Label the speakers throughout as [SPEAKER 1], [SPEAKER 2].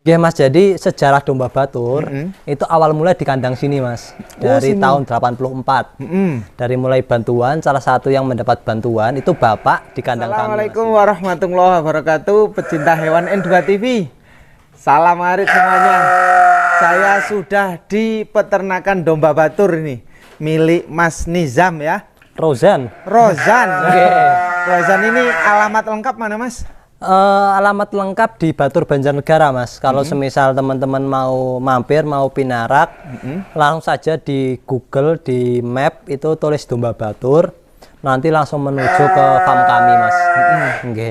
[SPEAKER 1] Ya Mas, jadi sejarah domba Batur itu awal mulai di kandang sini Mas. Dari tahun 84. Dari mulai bantuan, salah satu yang mendapat bantuan itu Bapak di kandang kami.
[SPEAKER 2] Assalamualaikum warahmatullahi wabarakatuh, pecinta hewan N2 TV. Salam arit semuanya. Saya sudah di peternakan domba Batur ini, milik Mas Nizam ya.
[SPEAKER 1] Rozan.
[SPEAKER 2] Rozan ini alamat lengkap mana Mas?
[SPEAKER 1] Alamat lengkap di Batur Banjarnegara Mas. Kalau semisal teman-teman mau mampir, mau pinarak, langsung saja di Google, di map itu tulis domba Batur, nanti langsung menuju ke farm kami Mas.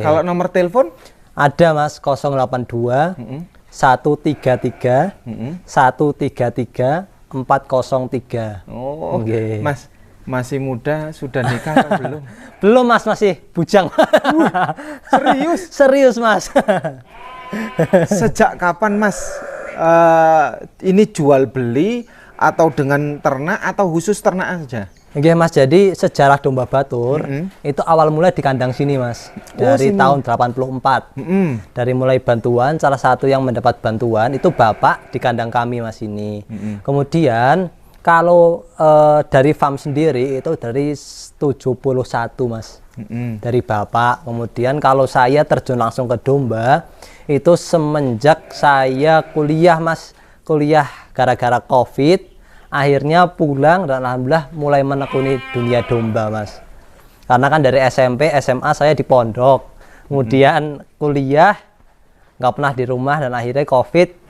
[SPEAKER 2] Kalau nomor telepon?
[SPEAKER 1] Ada Mas, 082 133 133 403.
[SPEAKER 2] Oh, Mas masih muda, sudah nikah atau belum?
[SPEAKER 1] Belum Mas, masih bujang.
[SPEAKER 2] Serius?
[SPEAKER 1] Serius Mas.
[SPEAKER 2] Sejak kapan Mas ini jual beli atau dengan ternak atau khusus ternak saja?
[SPEAKER 1] Oke Mas, jadi sejarah domba Batur itu awal mulai di kandang sini Mas. Dari tahun 84. Dari mulai bantuan, salah satu yang mendapat bantuan itu Bapak di kandang kami Mas ini. Kemudian kalau dari farm sendiri itu dari 71 Mas. Dari Bapak. Kemudian kalau saya terjun langsung ke domba itu semenjak saya kuliah Mas. Kuliah gara-gara COVID. Akhirnya pulang dan alhamdulillah mulai menekuni dunia domba Mas. Karena kan dari SMP, SMA saya di pondok. Kemudian kuliah nggak pernah di rumah dan akhirnya COVID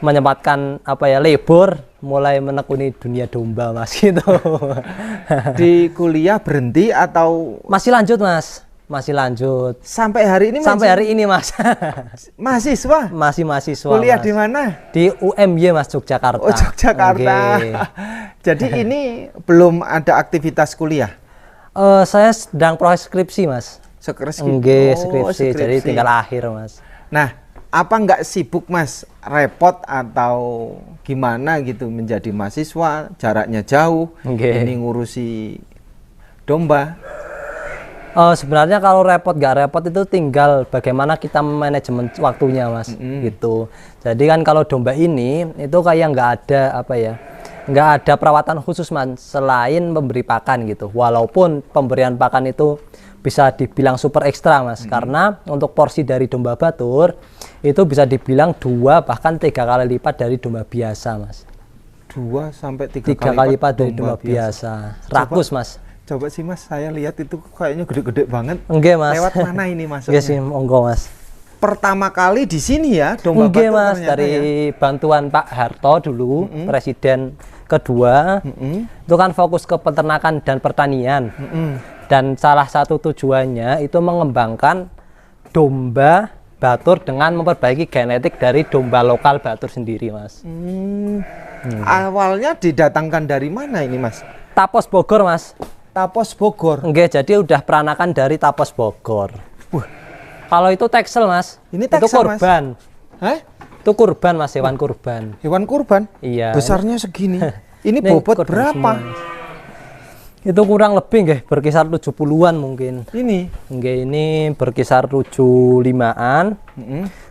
[SPEAKER 1] menyempatkan libur mulai menekuni dunia domba Mas gitu.
[SPEAKER 2] Di kuliah berhenti atau
[SPEAKER 1] masih lanjut Mas? Masih lanjut.
[SPEAKER 2] Sampai hari ini?
[SPEAKER 1] Sampai hari ini Mas.
[SPEAKER 2] Mahasiswa?
[SPEAKER 1] Masih mahasiswa.
[SPEAKER 2] Kuliah
[SPEAKER 1] Mas.
[SPEAKER 2] Di mana?
[SPEAKER 1] Di UMY Mas, Yogyakarta.
[SPEAKER 2] Oh, Yogyakarta. Jadi ini belum ada aktivitas kuliah?
[SPEAKER 1] Saya sedang proses skripsi Mas. Skripsi. Jadi tinggal akhir Mas.
[SPEAKER 2] Nah, apa nggak sibuk Mas, repot atau gimana gitu menjadi mahasiswa, jaraknya jauh, ini ngurusi domba?
[SPEAKER 1] Sebenarnya kalau repot nggak repot itu tinggal bagaimana kita manajemen waktunya Mas gitu. Jadi kan kalau domba ini itu kayak nggak ada nggak ada perawatan khusus Mas selain memberi pakan gitu. Walaupun pemberian pakan itu bisa dibilang super ekstra Mas, karena untuk porsi dari domba Batur itu bisa dibilang 2 bahkan 3 kali lipat dari domba biasa Mas.
[SPEAKER 2] 2 sampai 3
[SPEAKER 1] kali lipat dari domba biasa. Rakus Mas.
[SPEAKER 2] Coba sih Mas, saya lihat itu kayaknya gede-gede banget.
[SPEAKER 1] Mas.
[SPEAKER 2] Lewat mana ini masuknya?
[SPEAKER 1] Sih, monggo Mas.
[SPEAKER 2] Pertama kali di sini ya domba Batur
[SPEAKER 1] Mas, dari bantuan Pak Harto dulu, presiden kedua. Itu kan fokus ke peternakan dan pertanian. Dan salah satu tujuannya itu mengembangkan domba Batur dengan memperbaiki genetik dari domba lokal Batur sendiri Mas.
[SPEAKER 2] Awalnya didatangkan dari mana ini Mas?
[SPEAKER 1] Tapos Bogor Mas.
[SPEAKER 2] Tapos Bogor.
[SPEAKER 1] Jadi udah peranakan dari Tapos Bogor. Kalau itu Texel Mas.
[SPEAKER 2] Ini Texel,
[SPEAKER 1] itu kurban.
[SPEAKER 2] Hah?
[SPEAKER 1] Itu kurban Mas, hewan kurban.
[SPEAKER 2] Hewan kurban?
[SPEAKER 1] Iya.
[SPEAKER 2] Besarnya segini. Ini bobot berapa?
[SPEAKER 1] Semua, itu kurang lebih berkisar 70-an mungkin. Ini berkisar 75-an.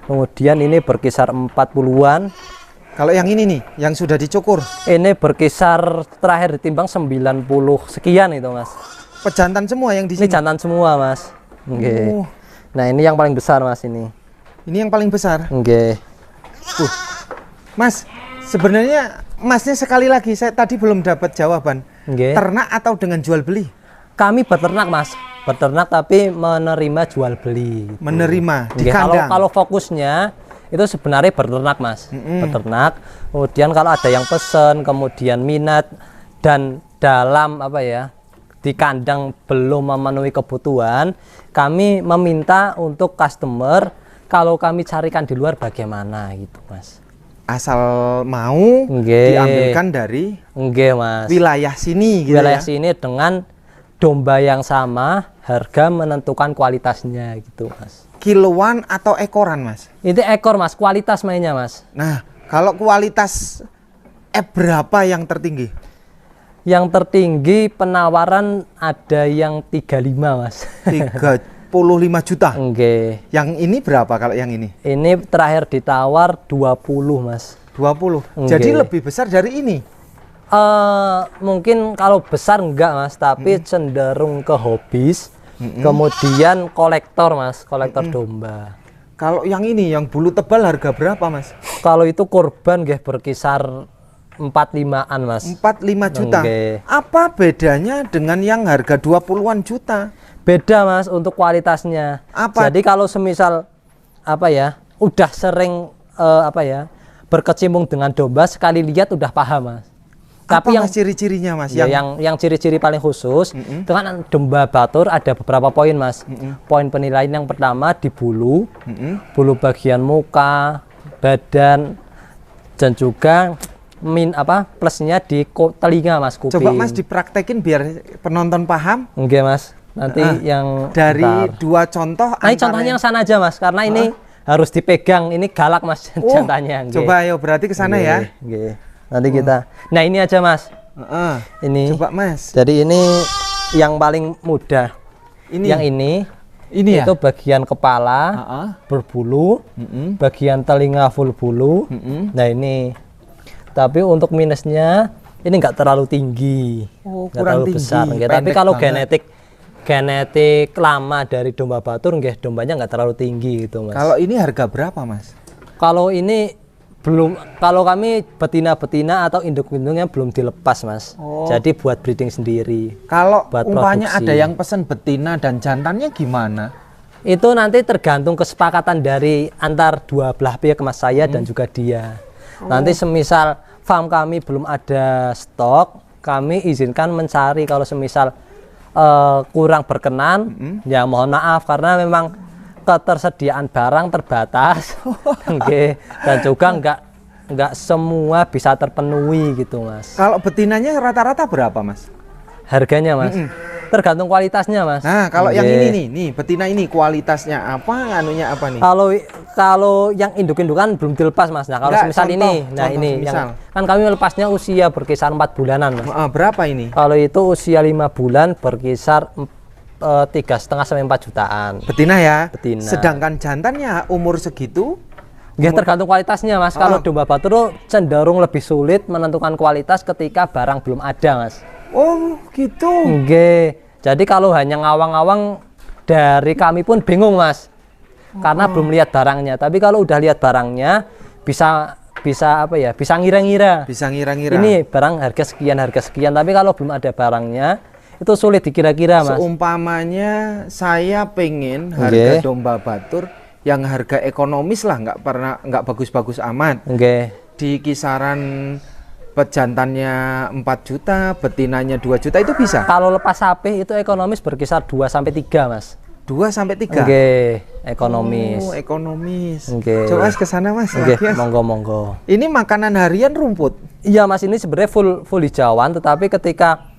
[SPEAKER 1] Kemudian ini berkisar 40-an.
[SPEAKER 2] Kalau yang ini nih, yang sudah dicukur?
[SPEAKER 1] Ini berkisar terakhir ditimbang 90 sekian itu Mas.
[SPEAKER 2] Pejantan semua yang di sini?
[SPEAKER 1] Ini jantan semua Mas. Nah ini yang paling besar Mas ini.
[SPEAKER 2] Ini yang paling besar? Mas, sebenarnya Masnya sekali lagi, saya tadi belum dapat jawaban. Ternak atau dengan jual beli?
[SPEAKER 1] Kami beternak Mas. Beternak tapi menerima jual beli.
[SPEAKER 2] Menerima di kandang?
[SPEAKER 1] Kalau fokusnya itu sebenarnya beternak Mas, beternak. Kemudian kalau ada yang pesen, kemudian minat dan dalam di kandang belum memenuhi kebutuhan, kami meminta untuk customer kalau kami carikan di luar bagaimana gitu Mas.
[SPEAKER 2] Asal mau diambilkan dari
[SPEAKER 1] Mas.
[SPEAKER 2] Wilayah sini gitu
[SPEAKER 1] wilayah sini dengan domba yang sama, harga menentukan kualitasnya gitu Mas.
[SPEAKER 2] Kiloan atau ekoran Mas?
[SPEAKER 1] Itu ekor Mas, kualitas mainnya Mas.
[SPEAKER 2] Nah, kalau kualitas berapa yang tertinggi?
[SPEAKER 1] Yang tertinggi penawaran ada yang 35 Mas.
[SPEAKER 2] juta.
[SPEAKER 1] Oke.
[SPEAKER 2] Yang ini berapa kalau yang ini?
[SPEAKER 1] Ini terakhir ditawar 20, Mas.
[SPEAKER 2] 20.
[SPEAKER 1] Oke.
[SPEAKER 2] Jadi lebih besar dari ini.
[SPEAKER 1] Mungkin kalau besar enggak, Mas, tapi cenderung ke hobis. Kemudian kolektor, Mas, kolektor domba.
[SPEAKER 2] Kalau yang ini yang bulu tebal harga berapa, Mas?
[SPEAKER 1] Kalau itu kurban nggih berkisar 45-an, Mas.
[SPEAKER 2] 45 juta.
[SPEAKER 1] Oke.
[SPEAKER 2] Apa bedanya dengan yang harga 20-an juta?
[SPEAKER 1] Beda, Mas, untuk kualitasnya.
[SPEAKER 2] Apa?
[SPEAKER 1] Jadi kalau semisal apa ya, udah sering berkecimpung dengan domba, sekali lihat udah paham, Mas. Tapi
[SPEAKER 2] apa, Mas, ciri-cirinya, Mas?
[SPEAKER 1] Ya, yang ciri-ciri paling khusus itu kan domba batur ada beberapa poin, Mas. Poin penilaian yang pertama di bulu, bulu bagian muka, badan, dan juga plusnya di telinga, Mas, kuping.
[SPEAKER 2] Coba, Mas, dipraktekin biar penonton paham.
[SPEAKER 1] Oke, Mas. Nanti yang
[SPEAKER 2] dari
[SPEAKER 1] bentar.
[SPEAKER 2] 2 contoh.
[SPEAKER 1] Nah, contohnya yang sana aja, Mas, karena ini harus dipegang. Ini galak, Mas, jantannya.
[SPEAKER 2] Coba ayo, berarti ke sana ya.
[SPEAKER 1] Nanti kita. Nah, ini aja, Mas. Ini.
[SPEAKER 2] Coba, Mas.
[SPEAKER 1] Jadi ini yang paling mudah.
[SPEAKER 2] Ini.
[SPEAKER 1] Yang ini
[SPEAKER 2] ya?
[SPEAKER 1] itu bagian kepala berbulu, bagian telinga full bulu. Nah, ini. Tapi untuk minusnya ini nggak terlalu tinggi, nggak terlalu
[SPEAKER 2] tinggi,
[SPEAKER 1] besar. Tapi kalau genetik lama dari domba batur, dombanya nggak terlalu tinggi gitu, Mas.
[SPEAKER 2] Kalau ini harga berapa, Mas?
[SPEAKER 1] Kalau ini belum, kalau kami betina-betina atau induk-induknya belum dilepas, Mas. Jadi buat breeding sendiri.
[SPEAKER 2] Kalau
[SPEAKER 1] buat
[SPEAKER 2] umpamanya
[SPEAKER 1] produksi.
[SPEAKER 2] ada yang pesan betina dan jantannya gimana?
[SPEAKER 1] Itu nanti tergantung kesepakatan dari antar dua belah pihak, Mas, saya dan juga dia. Nanti semisal farm kami belum ada stok, kami izinkan mencari. Kalau semisal kurang berkenan, ya mohon maaf karena memang ketersediaan barang terbatas. Dan juga nggak semua bisa terpenuhi gitu, Mas.
[SPEAKER 2] Kalau betinanya rata-rata berapa, Mas?
[SPEAKER 1] Harganya, Mas, tergantung kualitasnya, Mas.
[SPEAKER 2] Nah, kalau yang ini nih betina ini kualitasnya apa, anunya apa nih?
[SPEAKER 1] Kalau yang induk-indukan belum dilepas, Mas. Nah, kalau semisal ini, yang kan kami melepasnya usia berkisar 4 bulanan, Mas.
[SPEAKER 2] Berapa ini?
[SPEAKER 1] Kalau itu usia 5 bulan berkisar 3,5 sampai 4 jutaan.
[SPEAKER 2] Betina ya?
[SPEAKER 1] Betina.
[SPEAKER 2] Sedangkan jantannya umur segitu?
[SPEAKER 1] Tergantung kualitasnya, Mas. Kalau domba batur cenderung lebih sulit menentukan kualitas ketika barang belum ada, Mas.
[SPEAKER 2] Oh, gitu.
[SPEAKER 1] Jadi kalau hanya ngawang-ngawang dari kami pun bingung, Mas. Karena belum lihat barangnya. Tapi kalau udah lihat barangnya bisa bisa ngira-ngira.
[SPEAKER 2] Bisa ngira-ngira.
[SPEAKER 1] Ini barang harga sekian. Tapi kalau belum ada barangnya, itu sulit dikira-kira, Mas.
[SPEAKER 2] Seumpamanya saya pengen harga domba batur yang harga ekonomis lah, nggak bagus-bagus amat. Di kisaran pejantannya 4 juta, betinanya 2 juta, itu bisa?
[SPEAKER 1] Kalau lepas sapi itu ekonomis berkisar 2 sampai 3, Mas.
[SPEAKER 2] 2 sampai 3?
[SPEAKER 1] Ekonomis.
[SPEAKER 2] Oh, ekonomis. Coba ke sana, Mas.
[SPEAKER 1] Monggo.
[SPEAKER 2] Ini makanan harian rumput?
[SPEAKER 1] Iya, Mas, ini sebenarnya full hijauan, tetapi ketika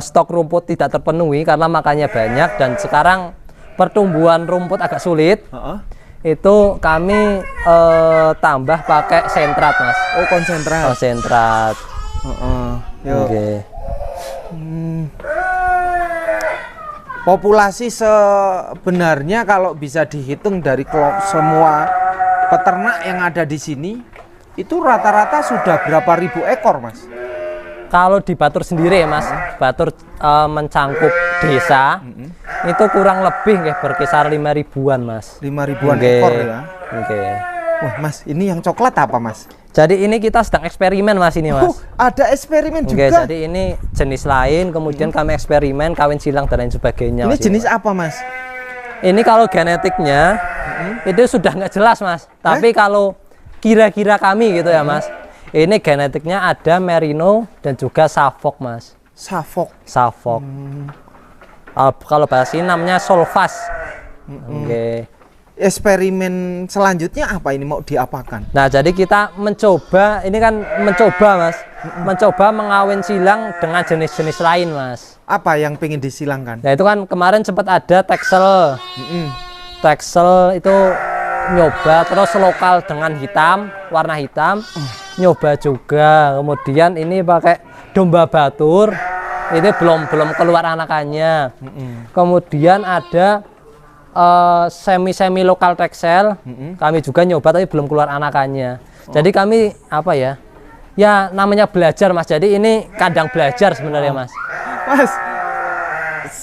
[SPEAKER 1] stok rumput tidak terpenuhi karena makannya banyak dan sekarang pertumbuhan rumput agak sulit, itu kami tambah pakai sentrat, Mas.
[SPEAKER 2] Oh, konsentrat. Populasi sebenarnya kalau bisa dihitung dari semua peternak yang ada di sini, itu rata-rata sudah berapa ribu ekor, Mas?
[SPEAKER 1] Kalau di Batur sendiri ya, Mas, Batur mencangkup desa, itu kurang lebih berkisar 5 ribuan, Mas.
[SPEAKER 2] 5 ribuan ekor ya? Wah, Mas, ini yang coklat apa, Mas?
[SPEAKER 1] Jadi ini kita sedang eksperimen, Mas, ini, Mas.
[SPEAKER 2] Ada eksperimen juga?
[SPEAKER 1] Jadi ini jenis lain, kemudian kami eksperimen, kawin silang dan lain sebagainya.
[SPEAKER 2] Ini jenis apa, Mas?
[SPEAKER 1] Ini kalau genetiknya, itu sudah nggak jelas, Mas. Tapi kalau kira-kira kami gitu ya, Mas, ini genetiknya ada Merino dan juga Suffolk, Mas. Suffolk. Kalau bahasa ini namanya Solvas.
[SPEAKER 2] Eksperimen selanjutnya apa ini, mau diapakan?
[SPEAKER 1] Nah, jadi kita mencoba, ini kan mencoba, Mas, mencoba mengawin silang dengan jenis-jenis lain, Mas.
[SPEAKER 2] Apa yang pengen disilangkan?
[SPEAKER 1] Nah, itu kan kemarin sempat ada Texel. Texel itu nyoba, terus lokal dengan hitam, warna hitam, nyoba juga. Kemudian ini pakai domba batur, Ini belum keluar anakannya. Kemudian ada semi lokal Texel. Kami juga nyoba tapi belum keluar anakannya. Jadi kami apa ya? Ya namanya belajar Mas. Jadi ini kandang belajar sebenarnya Mas.
[SPEAKER 2] Mas,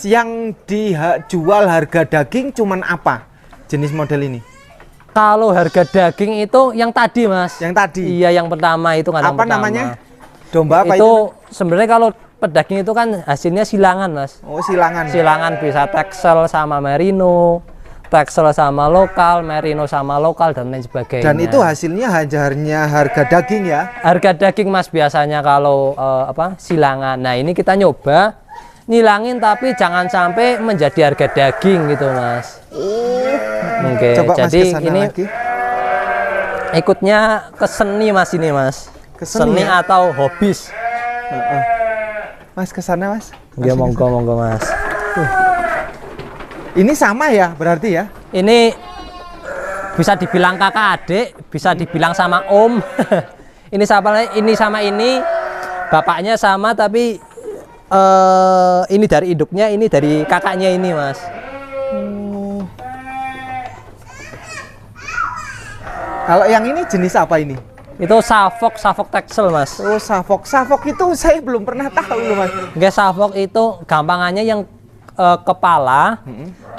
[SPEAKER 2] yang dijual harga daging cuman apa jenis model ini?
[SPEAKER 1] Kalau harga daging itu yang tadi Mas.
[SPEAKER 2] Yang tadi?
[SPEAKER 1] Iya yang pertama itu kandang
[SPEAKER 2] apa
[SPEAKER 1] pertama.
[SPEAKER 2] Namanya? Domba apa
[SPEAKER 1] itu? Sebenarnya kalau pedaging itu kan hasilnya silangan Mas.
[SPEAKER 2] Oh silangan.
[SPEAKER 1] Silangan bisa Texel sama Merino, Texel sama lokal, Merino sama lokal dan lain sebagainya.
[SPEAKER 2] Dan itu hasilnya hanya harga daging ya? Harga
[SPEAKER 1] daging Mas biasanya kalau silangan. Nah ini kita nyoba nilangin tapi jangan sampai menjadi harga daging gitu Mas. Oke.
[SPEAKER 2] Coba
[SPEAKER 1] jadi
[SPEAKER 2] Mas
[SPEAKER 1] ini
[SPEAKER 2] lagi.
[SPEAKER 1] Ikutnya ke seni Mas ini Mas. Seni ya? Atau hobis.
[SPEAKER 2] Mas ke sana Mas.
[SPEAKER 1] Ya monggo Mas.
[SPEAKER 2] Ini sama ya berarti ya?
[SPEAKER 1] Ini bisa dibilang kakak adik, bisa dibilang sama om. Ini sama ini bapaknya sama tapi ini dari induknya, ini dari kakaknya ini Mas.
[SPEAKER 2] Kalau yang ini jenis apa ini?
[SPEAKER 1] Itu Suffolk Texel Mas.
[SPEAKER 2] Oh Suffolk itu saya belum pernah tahu loh Mas.
[SPEAKER 1] Oke, Suffolk itu gampangannya yang kepala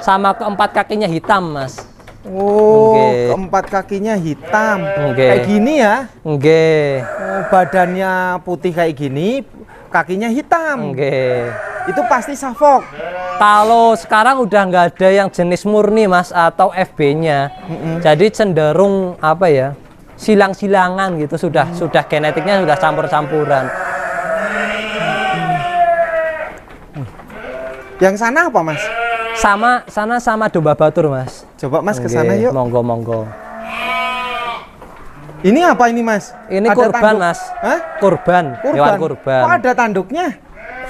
[SPEAKER 1] sama keempat kakinya hitam Mas.
[SPEAKER 2] Oh keempat kakinya hitam. Kayak gini ya? Badannya putih kayak gini, kakinya hitam. Itu pasti Suffolk.
[SPEAKER 1] Kalau sekarang udah nggak ada yang jenis murni Mas atau FB-nya. Jadi cenderung apa ya? Silang-silangan gitu sudah genetiknya sudah campur-campuran.
[SPEAKER 2] Yang sana apa Mas?
[SPEAKER 1] Sama domba batur Mas.
[SPEAKER 2] Coba Mas ke sana yuk.
[SPEAKER 1] Monggo.
[SPEAKER 2] Ini apa ini Mas?
[SPEAKER 1] Ini ada kurban tanduk. Mas. Hah? Kurban. Hewan kurban.
[SPEAKER 2] Kok ada tanduknya?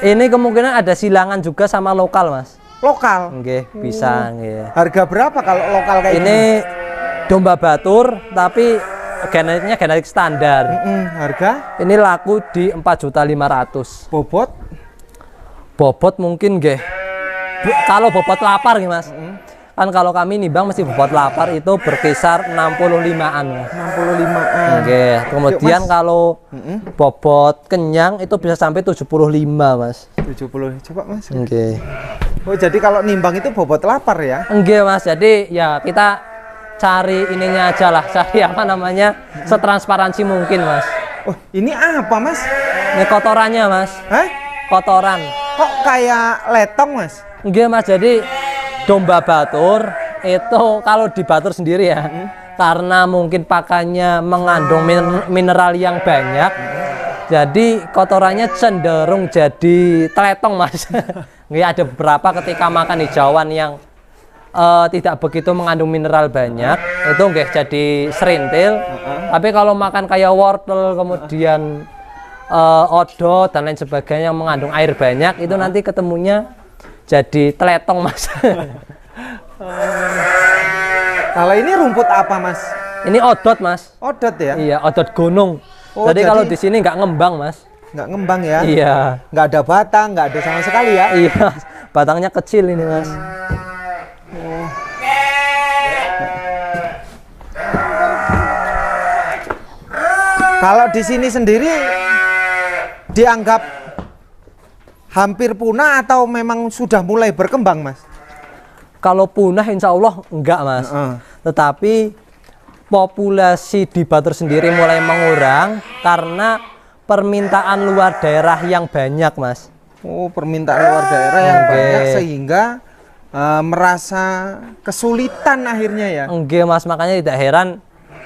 [SPEAKER 1] Ini kemungkinan ada silangan juga sama lokal Mas.
[SPEAKER 2] Lokal?
[SPEAKER 1] Bisa.
[SPEAKER 2] Harga berapa kalau lokal kayak
[SPEAKER 1] ini? Domba batur tapi genetiknya genetik standar.
[SPEAKER 2] Harga?
[SPEAKER 1] Ini laku di 4.500.000. Bobot mungkin kalau bobot lapar Mas. Kan kalau kami nimbang mesti bobot lapar itu berkisar 65-an Mas.
[SPEAKER 2] 65-an.
[SPEAKER 1] Kemudian yuk, kalau bobot kenyang itu bisa sampai 75 Mas.
[SPEAKER 2] 70. Coba Mas. Oh jadi kalau nimbang itu bobot lapar ya?
[SPEAKER 1] Mas. Jadi ya kita cari ininya aja lah, cari apa namanya setransparansi mungkin Mas.
[SPEAKER 2] Oh ini apa Mas?
[SPEAKER 1] Ini kotorannya Mas.
[SPEAKER 2] Hah?
[SPEAKER 1] Kotoran.
[SPEAKER 2] Kok kayak letong Mas?
[SPEAKER 1] Mas, jadi domba batur itu kalau di batur sendiri ya, karena mungkin pakannya mengandung mineral yang banyak, jadi kotorannya cenderung jadi teletong Mas. Ada beberapa ketika makan hijauan yang tidak begitu mengandung mineral banyak itu jadi serintil. Tapi kalau makan kayak wortel kemudian odot dan lain sebagainya yang mengandung air banyak itu nanti ketemunya jadi teletong Mas.
[SPEAKER 2] Kalau ini rumput apa Mas?
[SPEAKER 1] Ini odot Mas.
[SPEAKER 2] Odot ya?
[SPEAKER 1] Iya, odot gunung. Jadi kalau di sini nggak ngembang Mas.
[SPEAKER 2] Nggak ngembang ya?
[SPEAKER 1] Iya.
[SPEAKER 2] Nggak ada batang, nggak ada sama sekali ya?
[SPEAKER 1] Iya, batangnya kecil ini Mas.
[SPEAKER 2] Kalau di sini sendiri dianggap hampir punah atau memang sudah mulai berkembang Mas?
[SPEAKER 1] Kalau punah insya Allah enggak Mas. Tetapi populasi di batur sendiri mulai mengurang karena permintaan luar daerah yang banyak Mas.
[SPEAKER 2] Oh permintaan luar daerah yang banyak sehingga merasa kesulitan akhirnya ya?
[SPEAKER 1] Mas, makanya tidak heran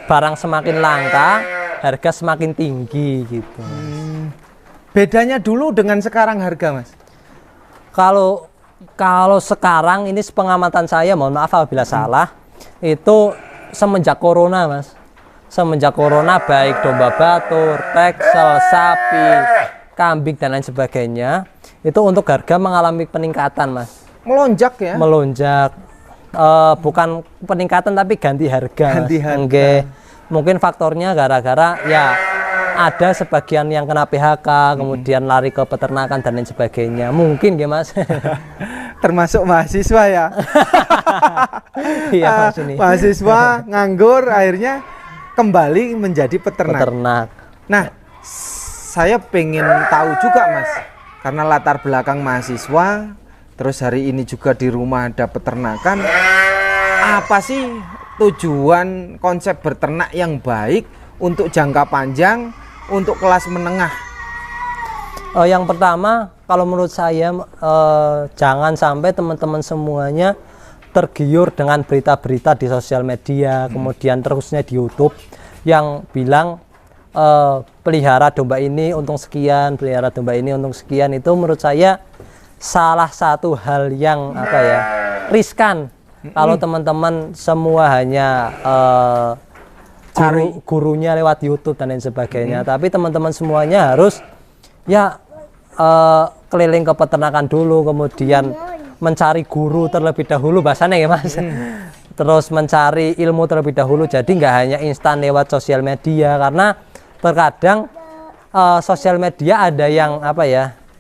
[SPEAKER 1] barang semakin langka, harga semakin tinggi gitu.
[SPEAKER 2] Bedanya dulu dengan sekarang harga Mas?
[SPEAKER 1] Kalau sekarang ini sepengamatan saya, mohon maaf apabila salah, itu semenjak corona Mas. Semenjak corona baik domba batur, Texel, sapi, kambing dan lain sebagainya, itu untuk harga mengalami peningkatan Mas.
[SPEAKER 2] Melonjak ya?
[SPEAKER 1] Melonjak. Bukan peningkatan tapi ganti harga.
[SPEAKER 2] Ganti harga.
[SPEAKER 1] Mungkin faktornya gara-gara ya ada sebagian yang kena PHK, kemudian lari ke peternakan dan lain sebagainya. Mungkin ya Mas.
[SPEAKER 2] Termasuk mahasiswa ya.
[SPEAKER 1] Iya Mas ini.
[SPEAKER 2] Mahasiswa nganggur akhirnya kembali menjadi peternak. Nah, saya pengen tahu juga Mas, karena latar belakang mahasiswa, terus hari ini juga di rumah ada peternakan. Apa sih tujuan konsep beternak yang baik untuk jangka panjang, untuk kelas menengah?
[SPEAKER 1] Yang pertama, kalau menurut saya jangan sampai teman-teman semuanya tergiur dengan berita-berita di sosial media, kemudian terusnya di YouTube yang bilang pelihara domba ini untung sekian, pelihara domba ini untung sekian. Itu menurut saya salah satu hal yang riskan. Kalau teman-teman semua hanya gurunya lewat YouTube dan lain sebagainya, tapi teman-teman semuanya harus keliling ke peternakan dulu, kemudian mencari guru terlebih dahulu, bahasanya ya Mas. Terus mencari ilmu terlebih dahulu, jadi nggak hanya instan lewat sosial media, karena terkadang sosial media ada yang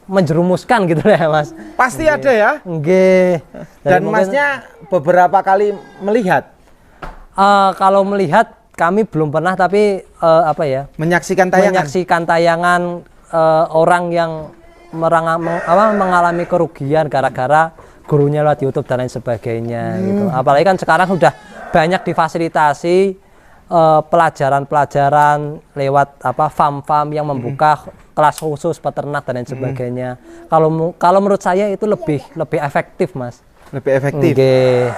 [SPEAKER 1] menjerumuskan gitu ya Mas.
[SPEAKER 2] Pasti ada ya.
[SPEAKER 1] Nggih.
[SPEAKER 2] Dan Masnya beberapa kali melihat?
[SPEAKER 1] Kalau melihat kami belum pernah, tapi
[SPEAKER 2] menyaksikan tayangan.
[SPEAKER 1] Menyaksikan tayangan orang yang mengalami kerugian gara-gara gurunya lewat YouTube dan lain sebagainya gitu. Apalagi kan sekarang sudah banyak difasilitasi pelajaran-pelajaran lewat farm-farm yang membuka kelas khusus peternak dan lain sebagainya. Kalau menurut saya itu lebih efektif Mas.
[SPEAKER 2] Lebih efektif.
[SPEAKER 1] Okay.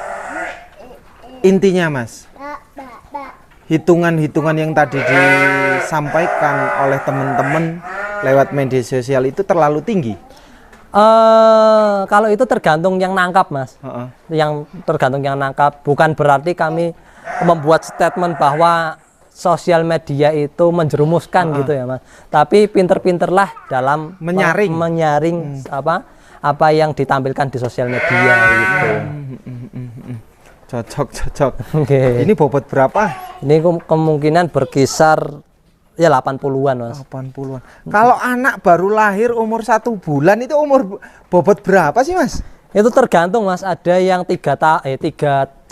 [SPEAKER 2] Intinya Mas, hitungan-hitungan yang tadi disampaikan oleh teman-teman lewat media sosial itu terlalu tinggi.
[SPEAKER 1] Kalau itu tergantung yang nangkap Mas. Yang tergantung yang nangkap. Bukan berarti kami membuat statement bahwa sosial media itu menjerumuskan gitu ya Mas. Tapi pinter-pinterlah dalam menyaring apa yang ditampilkan di sosial media gitu.
[SPEAKER 2] Cocok.
[SPEAKER 1] Okay.
[SPEAKER 2] Ini bobot berapa?
[SPEAKER 1] Ini kemungkinan berkisar 80-an Mas.
[SPEAKER 2] 80-an. Kalau anak baru lahir umur 1 bulan itu bobot berapa sih Mas?
[SPEAKER 1] Itu tergantung Mas. Ada yang 3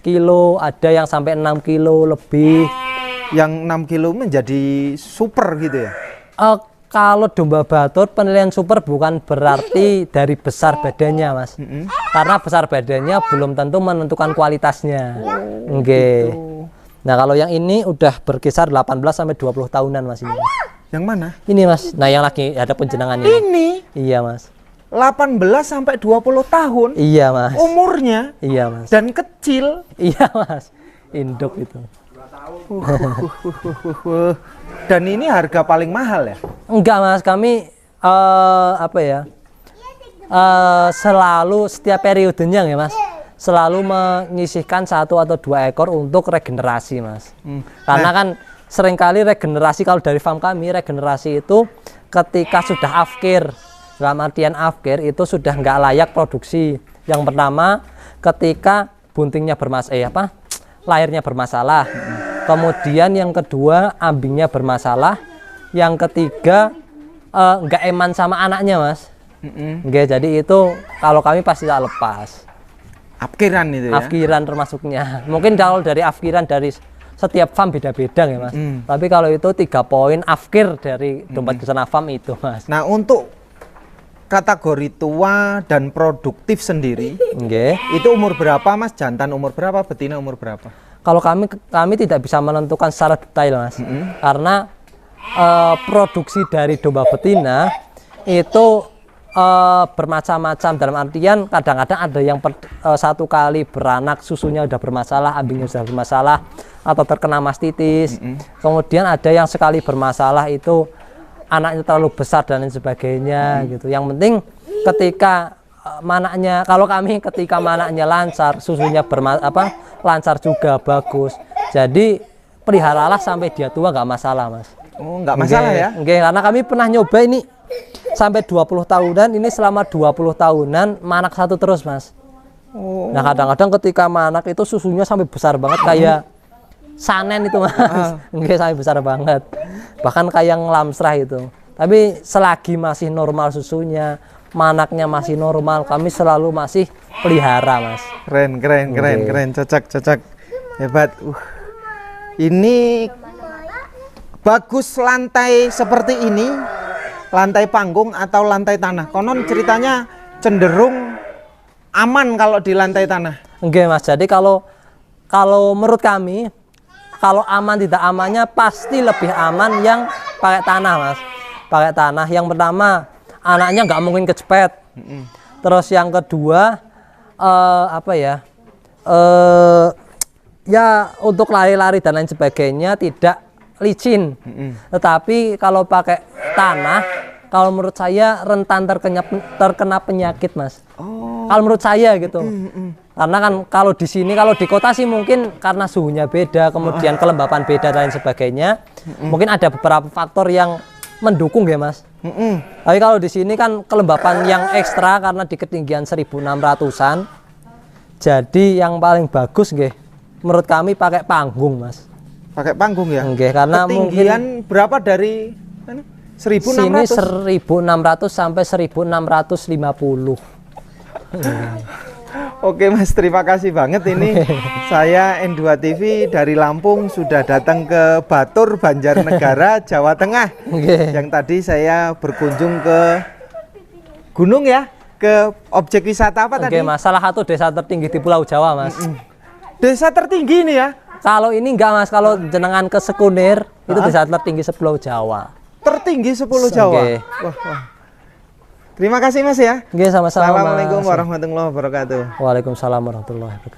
[SPEAKER 1] kilo, ada yang sampai 6 kilo lebih.
[SPEAKER 2] Yang 6 kilo menjadi super gitu ya?
[SPEAKER 1] Kalau domba batur penilaian super bukan berarti dari besar badannya Mas. Karena besar badannya belum tentu menentukan kualitasnya. Oke. Nah kalau yang ini udah berkisar 18 sampai 20 tahunan Mas ini.
[SPEAKER 2] Yang mana?
[SPEAKER 1] Ini Mas. Nah yang lagi ada penjenengan ini.
[SPEAKER 2] Ini?
[SPEAKER 1] Iya Mas.
[SPEAKER 2] 18 sampai 20 tahun?
[SPEAKER 1] Iya Mas.
[SPEAKER 2] Umurnya?
[SPEAKER 1] Iya Mas.
[SPEAKER 2] Dan kecil?
[SPEAKER 1] Iya Mas. Induk itu.
[SPEAKER 2] Dan ini harga paling mahal ya?
[SPEAKER 1] Enggak Mas, kami selalu setiap periodenya ya Mas, selalu menyisihkan 1 atau 2 ekor untuk regenerasi Mas. Karena kan seringkali regenerasi, kalau dari farm kami regenerasi itu ketika sudah afkir, dalam artian afkir itu sudah nggak layak produksi. Yang pertama ketika buntingnya lahirnya bermasalah. Kemudian yang kedua ambingnya bermasalah. Yang ketiga nggak eman sama anaknya Mas. Jadi itu kalau kami pasti tak lepas.
[SPEAKER 2] Afkiran itu ya?
[SPEAKER 1] Afkiran termasuknya. Mungkin kalau dari afkiran dari setiap farm beda-beda ya Mas. Tapi kalau itu 3 poin afkir dari Domba Kesana Farm itu Mas.
[SPEAKER 2] Nah untuk kategori tua dan produktif sendiri, itu umur berapa Mas? Jantan umur berapa? Betina umur berapa?
[SPEAKER 1] Kalau kami tidak bisa menentukan secara detail Mas, karena produksi dari domba betina itu bermacam-macam. Dalam artian kadang-kadang ada yang 1 kali beranak susunya udah bermasalah, ambingnya sudah bermasalah, atau terkena mastitis. Kemudian ada yang sekali bermasalah itu anaknya terlalu besar dan lain sebagainya gitu. Yang penting ketika manaknya, kalau kami ketika manaknya lancar, susunya lancar juga bagus. Jadi peliharalah sampai dia tua nggak masalah Mas.
[SPEAKER 2] Oh nggak masalah ya?
[SPEAKER 1] Karena kami pernah nyoba ini sampai 20 tahunan, ini selama 20 tahunan manak 1 terus Mas. Nah kadang-kadang ketika manak itu susunya sampai besar banget kayak sanen itu Mas. Sampai besar banget. bahkan kayak yang lamsrah itu. Tapi selagi masih normal susunya, manaknya masih normal, kami selalu masih pelihara, Mas.
[SPEAKER 2] Keren, cocok. Hebat. Ini bagus lantai seperti ini, lantai panggung atau lantai tanah. Konon ceritanya cenderung aman kalau di lantai tanah.
[SPEAKER 1] Oke, Mas. Jadi kalau menurut kami, kalau aman tidak amannya pasti lebih aman yang pakai tanah, Mas. Pakai tanah. Yang pertama, anaknya nggak mungkin kecepet. Terus yang kedua, ya untuk lari-lari dan lain sebagainya tidak licin. Tetapi kalau pakai tanah, kalau menurut saya rentan terkena penyakit, Mas. Kalau menurut saya gitu. Karena kan kalau di sini, kalau di kota sih mungkin karena suhunya beda, kemudian kelembapan beda dan lain sebagainya. Mungkin ada beberapa faktor yang mendukung ya, Mas. Tapi kalau di sini kan kelembapan yang ekstra karena di ketinggian 1600-an. Jadi yang paling bagus nggih menurut kami pakai panggung, Mas.
[SPEAKER 2] Pakai panggung ya?
[SPEAKER 1] Nggih, karena
[SPEAKER 2] ketinggian mungkin berapa dari 1600?
[SPEAKER 1] Sini 1600 sampai 1650.
[SPEAKER 2] Oke, Mas, terima kasih banget ini. Saya N2 TV dari Lampung sudah datang ke Batur, Banjarnegara, Jawa Tengah. Yang tadi saya berkunjung ke gunung ya, ke objek wisata apa tadi?
[SPEAKER 1] Mas, salah satu desa tertinggi di Pulau Jawa, Mas.
[SPEAKER 2] Desa tertinggi ini ya?
[SPEAKER 1] Kalau ini enggak, Mas, kalau jenengan ke Sekunir, itu desa tertinggi sepulau Jawa.
[SPEAKER 2] Tertinggi 10 Jawa? Wah. Terima kasih, Mas ya.
[SPEAKER 1] Sama-sama.
[SPEAKER 2] Assalamualaikum warahmatullahi wabarakatuh.
[SPEAKER 1] Waalaikumsalam warahmatullahi wabarakatuh.